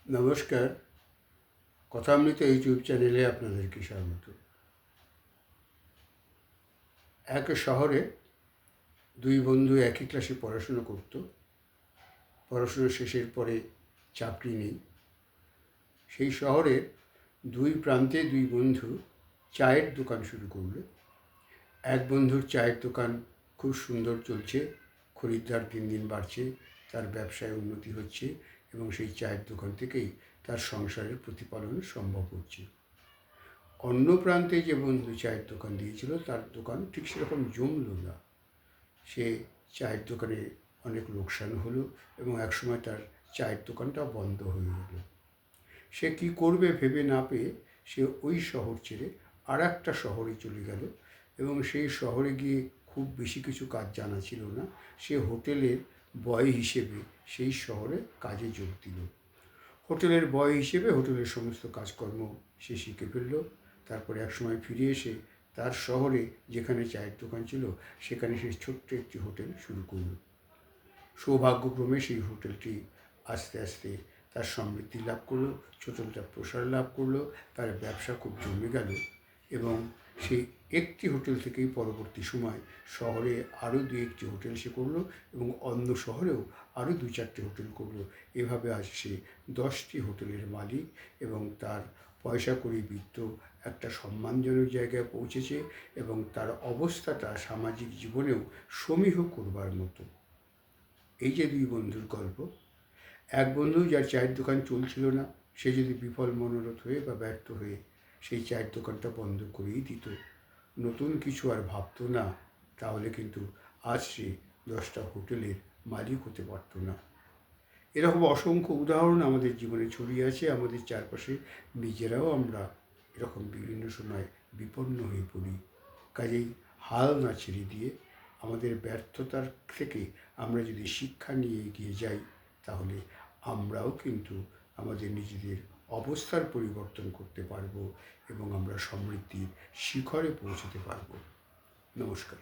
নমস্কার। কথামৃত ইউটিউব চ্যানেলে আপনাদেরকে স্বাগত। এক শহরে দুই বন্ধু একই ক্লাসে পড়াশুনো করত। পড়াশুনো শেষের পরে চাকরি নেই। সেই শহরে দুই প্রান্তে দুই বন্ধু চায়ের দোকান শুরু করলো। এক বন্ধুর চায়ের দোকান খুব সুন্দর চলছে, খরিদ্দার দিন দিন বাড়ছে, তার ব্যবসায় উন্নতি হচ্ছে এবং সেই চায়ের দোকান থেকেই তার সংসারের প্রতিপালন সম্ভব হচ্ছে। অন্য প্রান্তে যে বন্ধু চায়ের দোকান দিয়েছিল তার দোকান ঠিক সেরকম জমল না। সে চায়ের দোকানে অনেক লোকসান হলো এবং একসময় তার চায়ের দোকানটা বন্ধ হয়ে গেল। সে কি করবে ভেবে না পেয়ে সে ওই শহর ছেড়ে আর একটা শহরে চলে গেল এবং সেই শহরে গিয়ে খুব বেশি কিছু কাজ জানা ছিল না। সে হোটেলের বয় হিসেবে সেই শহরে কাজে যোগ দিল। হোটেলের বয় হিসেবে হোটেলের সমস্ত কাজকর্ম সে শিখে ফেলল। তারপরে একসময় ফিরে এসে তার শহরে যেখানে চায়ের দোকান ছিল সেখানে সে ছোট্ট একটি হোটেল শুরু করল। সৌভাগ্যক্রমে সেই হোটেলটি আস্তে আস্তে তার সমৃদ্ধি লাভ করলো, হোটেলটা প্রসার লাভ করলো, তার ব্যবসা খুব জমে গেল এবং সেই একটি হোটেল থেকেই পরবর্তী সময় শহরে আরও দু একটি হোটেল সে করলো এবং অন্য শহরেও আরও দু চারটি হোটেল করলো। এভাবে আজ সে 10টি হোটেলের মালিক এবং তার পয়সা কড়ি বৃত্ত একটা সম্মানজনক জায়গায় পৌঁছেছে এবং তার অবস্থাটা সামাজিক জীবনেও সমীহ করবার মতো। এই যে দুই বন্ধুর গল্প, এক বন্ধু যার চায়ের দোকান চলছিল না, সে যদি বিফল মনোরথ হয়ে বা ব্যর্থ হয়ে সেই চায়ের দোকানটা বন্ধ করেই দিত, নতুন কিছু আর ভাবতো না, তাহলে কিন্তু আজ সে 10টা হোটেলের মালিক হতে পারত না। এরকম অসংখ্য উদাহরণ আমাদের জীবনে ছড়িয়ে আছে। আমাদের চারপাশে নিজেরাও আমরা এরকম বিভিন্ন সময় বিপন্ন হয়ে পড়ি। কাজেই হাল না ছেড়ে দিয়ে আমাদের ব্যর্থতার থেকে আমরা যদি শিক্ষা নিয়ে এগিয়ে যাই, তাহলে আমরাও কিন্তু আমাদের নিজেদের অবস্থার পরিবর্তন করতে পারব এবং আমরা সমৃদ্ধির শিখরে পৌঁছতে পারব। নমস্কার।